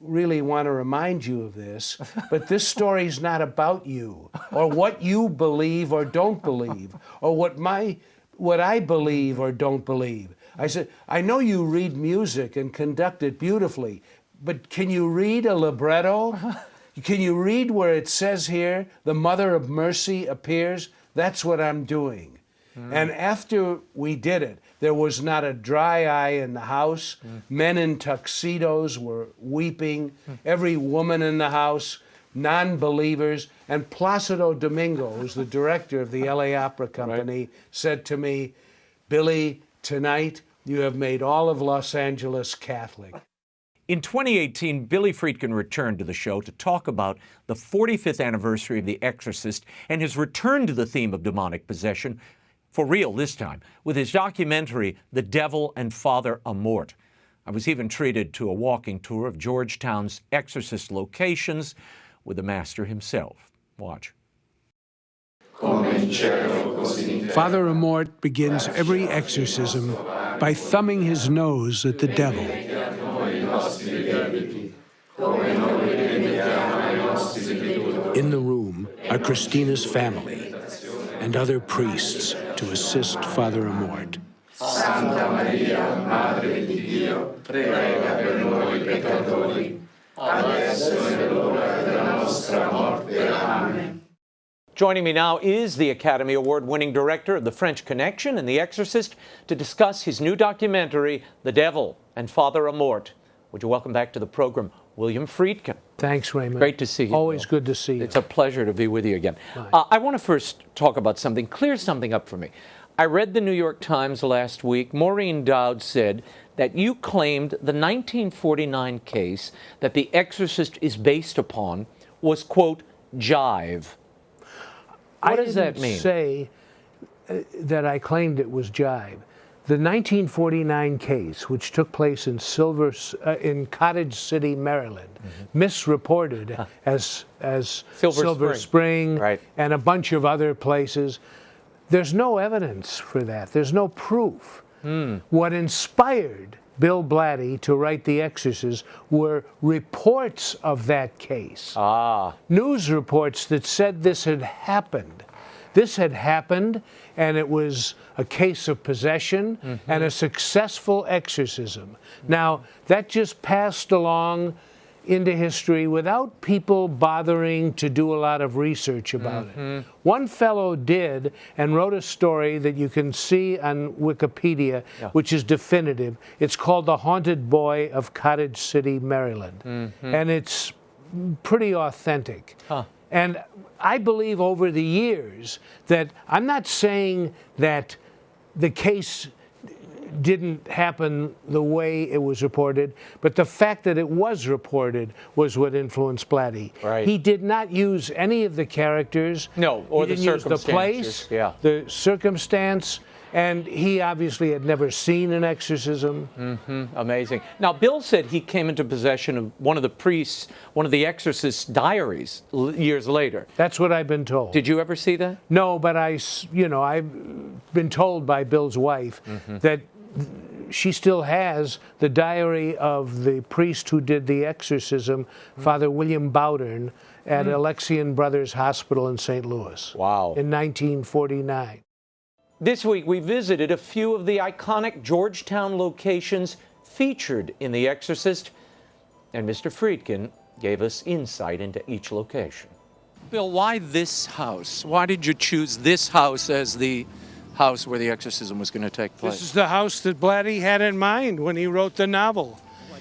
really want to remind you of this, but this story's not about you or what you believe or don't believe or what I believe or don't believe. I said, I know you read music and conduct it beautifully, but can you read a libretto? Can you read where it says here, the Mother of Mercy appears? That's what I'm doing. And after we did it, there was not a dry eye in the house. Men in tuxedos were weeping. Every woman in the house, non-believers. And Placido Domingo, who's the director of the LA Opera Company, said to me, Billy, tonight you have made all of Los Angeles Catholic. In 2018, Billy Friedkin returned to the show to talk about the 45th anniversary of The Exorcist and his return to the theme of demonic possession, for real this time, with his documentary, The Devil and Father Amort. I was even treated to a walking tour of Georgetown's Exorcist locations with the master himself. Watch. Father Amort begins every exorcism by thumbing his nose at the devil. In the room are Christina's family and other priests to assist Father Amort. Santa Maria, Madre di Dio, prega per noi peccatori, adesso e nell'ora della nostra morte. Amen. Joining me now is the Academy Award-winning director of The French Connection and The Exorcist to discuss his new documentary, The Devil and Father Amort. Would you welcome back to the program, William Friedkin? Thanks, Raymond. Great to see you. Always good to see you. It's a pleasure to be with you again. I want to first talk about something, clear something up for me. I read the New York Times last week. Maureen Dowd said that you claimed the 1949 case that The Exorcist is based upon was, quote, jive. What does that mean? I didn't say that I claimed it was jive. The 1949 case, which took place in Cottage City, Maryland, misreported as Silver Spring right, and a bunch of other places. There's no evidence for that. There's no proof. What inspired Bill Blatty to write The Exorcist were reports of that case. News reports that said this had happened. This had happened, and it was a case of possession and a successful exorcism. Now, that just passed along into history without people bothering to do a lot of research about it. One fellow did and wrote a story that you can see on Wikipedia, which is definitive. It's called The Haunted Boy of Cottage City, Maryland. And it's pretty authentic. And I believe over the years that I'm not saying that the case didn't happen the way it was reported, but the fact that it was reported was what influenced Blatty. Right. He did not use any of the characters. No, or he the didn't use the circumstances. place, the circumstance. And he obviously had never seen an exorcism. Amazing. Now, Bill said he came into possession of one of the exorcist's diaries years later. That's what I've been told. Did you ever see that? No, but I've been told by Bill's wife that she still has the diary of the priest who did the exorcism, Father William Bowdern, at Alexian Brothers Hospital in St. Louis. Wow. In 1949. This week, we visited a few of the iconic Georgetown locations featured in The Exorcist, and Mr. Friedkin gave us insight into each location. Bill, why this house? Why did you choose this house as the house where the exorcism was going to take place? This is the house that Blatty had in mind when he wrote the novel.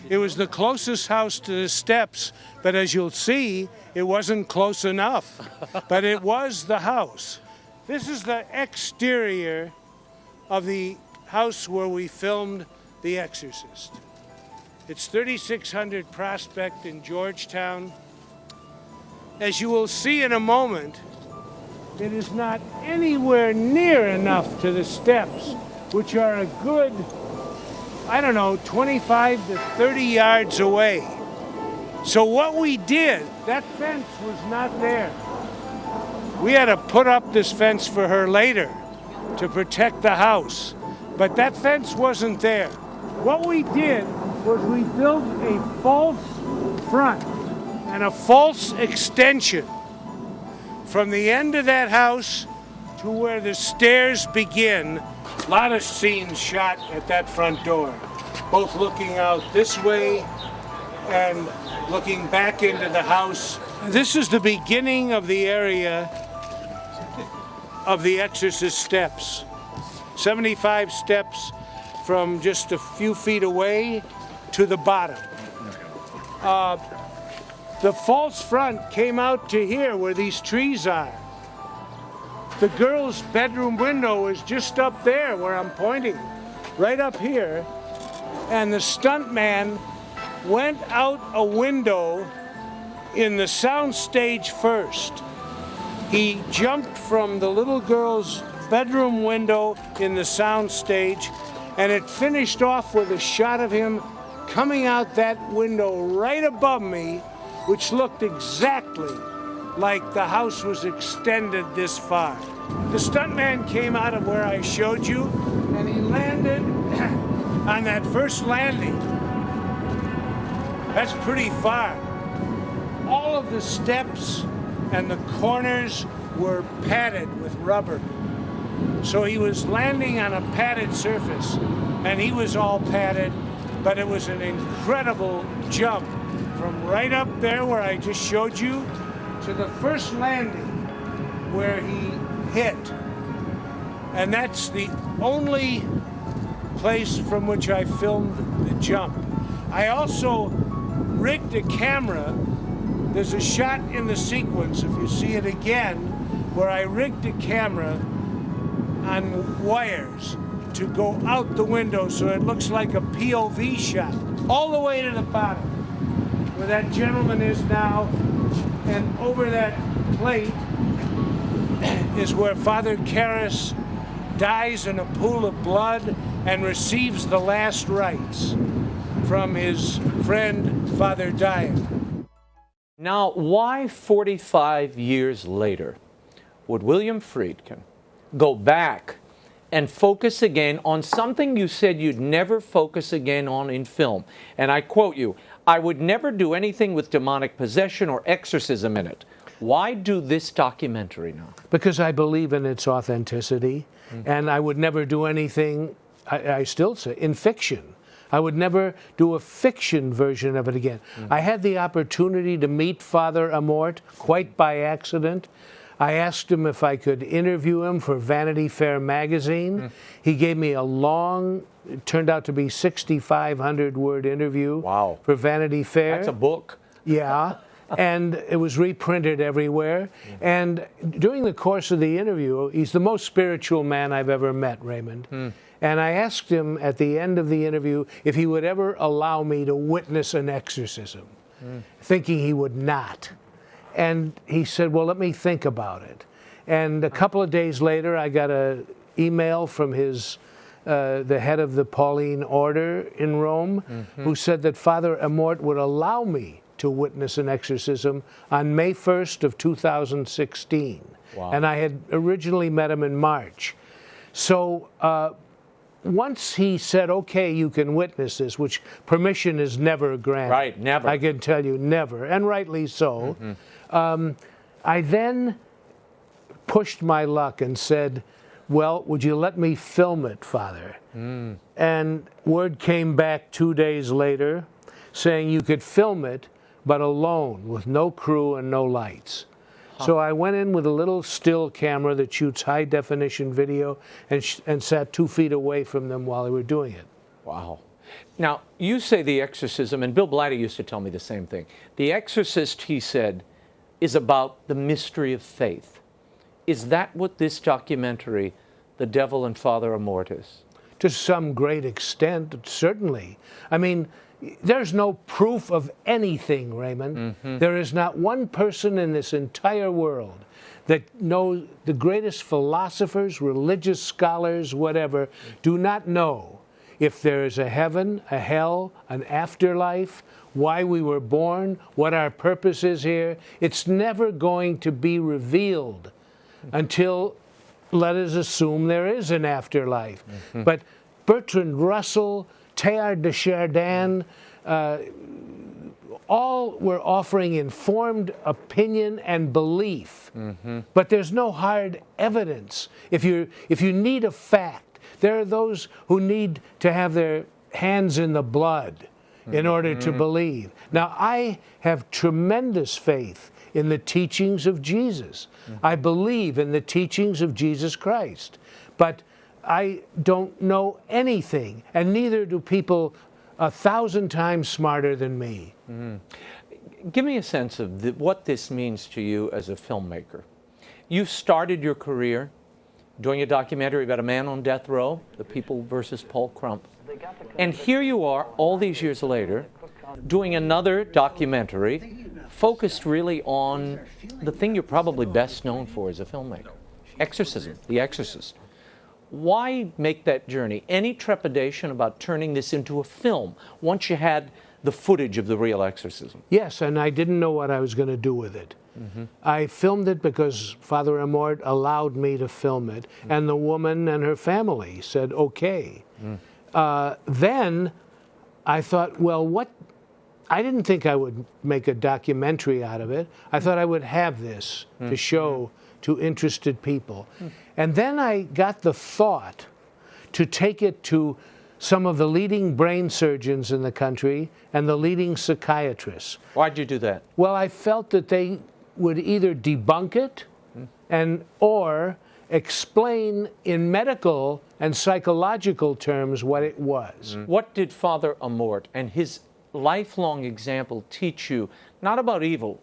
It was the closest house to the steps, but as you'll see, it wasn't close enough. But it was the house. This is the exterior of the house where we filmed The Exorcist. It's 3600 Prospect in Georgetown. As you will see in a moment, it is not anywhere near enough to the steps, which are a good, 25 to 30 yards away. So what we did, that fence was not there. We had to put up this fence for her later to protect the house, but that fence wasn't there. What we did was we built a false front and a false extension from the end of that house to where the stairs begin. A lot of scenes shot at that front door, both looking out this way and looking back into the house. This is the beginning of the area of the Exorcist steps. 75 steps from just a few feet away to the bottom. The false front came out to here where these trees are. The girl's bedroom window is just up there where I'm pointing, right up here. And the stuntman went out a window in the sound stage first. He jumped from the little girl's bedroom window in the sound stage, and it finished off with a shot of him coming out that window right above me, which looked exactly like the house was extended this far. The stuntman came out of where I showed you, and he landed on that first landing. That's pretty far. All of the steps and the corners were padded with rubber. So he was landing on a padded surface, and he was all padded, but it was an incredible jump from right up there where I just showed you to the first landing where he hit. And that's the only place from which I filmed the jump. I also rigged a camera. There's a shot in the sequence, if you see it again, where I rigged a camera on wires to go out the window so it looks like a POV shot, all the way to the bottom, where that gentleman is now, and over that plate is where Father Karras dies in a pool of blood and receives the last rites from his friend, Father Dyer. Now, why 45 years later would William Friedkin go back and focus again on something you said you'd never focus again on in film? And I quote you, "I would never do anything with demonic possession or exorcism in it." Why do this documentary now? Because I believe in its authenticity, and I would never do anything, I still say, in fiction. I would never do a fiction version of it again. I had the opportunity to meet Father Amort quite by accident. I asked him if I could interview him for Vanity Fair magazine. He gave me a long, it turned out to be 6,500 word interview for Vanity Fair. That's a book. Yeah. And it was reprinted everywhere. And during the course of the interview, he's the most spiritual man I've ever met, Raymond. And I asked him at the end of the interview if he would ever allow me to witness an exorcism, thinking he would not. And he said, well, let me think about it. And a couple of days later, I got a email from his the head of the Pauline order in Rome, who said that Father Amort would allow me to witness an exorcism on May 1st of 2016. Wow. And I had originally met him in March. So once he said, okay, you can witness this, which permission is never granted. Right, never. I can tell you, never, and rightly so. I then pushed my luck and said, well, would you let me film it, Father? And word came back 2 days later saying you could film it, but alone, with no crew and no lights. So I went in with a little still camera that shoots high-definition video and sat 2 feet away from them while they were doing it. Wow. Now, you say the exorcism, and Bill Blatty used to tell me the same thing. The Exorcist, he said, is about the mystery of faith. Is that what this documentary, The Devil and Father Amort, is? To some great extent, certainly. I mean, there's no proof of anything, Raymond. There is not one person in this entire world that knows, the greatest philosophers, religious scholars, whatever, do not know if there is a heaven, a hell, an afterlife, why we were born, what our purpose is here. It's never going to be revealed until, let us assume, there is an afterlife. But Bertrand Russell, Teilhard de Chardin, all were offering informed opinion and belief. But there's no hard evidence. If you need a fact, there are those who need to have their hands in the blood in order to believe. Now, I have tremendous faith in the teachings of Jesus. I believe in the teachings of Jesus Christ. But I don't know anything, and neither do people 1,000 times smarter than me. Give me a sense of what this means to you as a filmmaker. You started your career doing a documentary about a man on death row, The People versus Paul Crump. And here you are, all these years later, doing another documentary focused really on the thing you're probably best known for as a filmmaker, exorcism, The Exorcist. Why make that journey? Any trepidation about turning this into a film once you had the footage of the real exorcism? Yes, and I didn't know what I was going to do with it. I filmed it because Father Amort allowed me to film it, and the woman and her family said, okay. Then I thought, well, I didn't think I would make a documentary out of it. I thought I would have this to show to interested people. And then I got the thought to take it to some of the leading brain surgeons in the country and the leading psychiatrists. Why'd you do that? Well, I felt that they would either debunk it or explain in medical and psychological terms what it was. What did Father Amort and his lifelong example teach you, not about evil,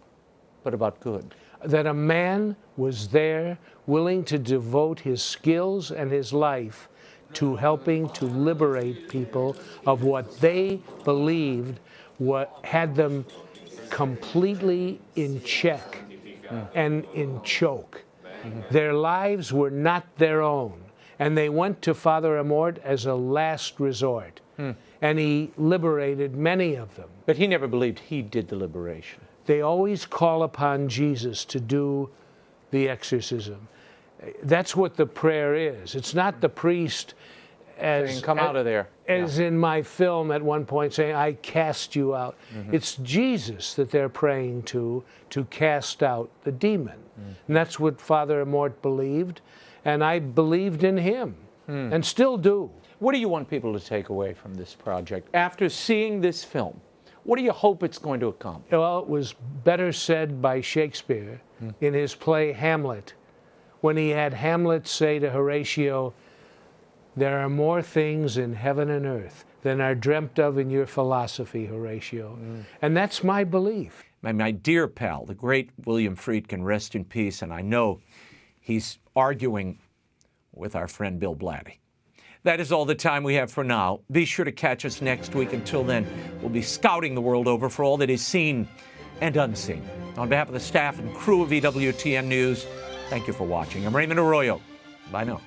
but about good? That a man was there willing to devote his skills and his life to helping to liberate people of what they believed what had them completely in check and in choke. Their lives were not their own, and they went to Father Amort as a last resort, and he liberated many of them. But he never believed he did the liberation. They always call upon Jesus to do the exorcism. That's what the prayer is. It's not the priest as come out of there. As in my film at one point saying, I cast you out. It's Jesus that they're praying to cast out the demon. And that's what Father Amort believed, and I believed in him, and still do. What do you want people to take away from this project after seeing this film? What do you hope it's going to accomplish? Well, it was better said by Shakespeare in his play Hamlet, when he had Hamlet say to Horatio, there are more things in heaven and earth than are dreamt of in your philosophy, Horatio. And that's my belief. My dear pal, the great William Friedkin, rest in peace, and I know he's arguing with our friend Bill Blatty. That is all the time we have for now. Be sure to catch us next week. Until then, we'll be scouting the world over for all that is seen and unseen. On behalf of the staff and crew of EWTN News, thank you for watching. I'm Raymond Arroyo. Bye now.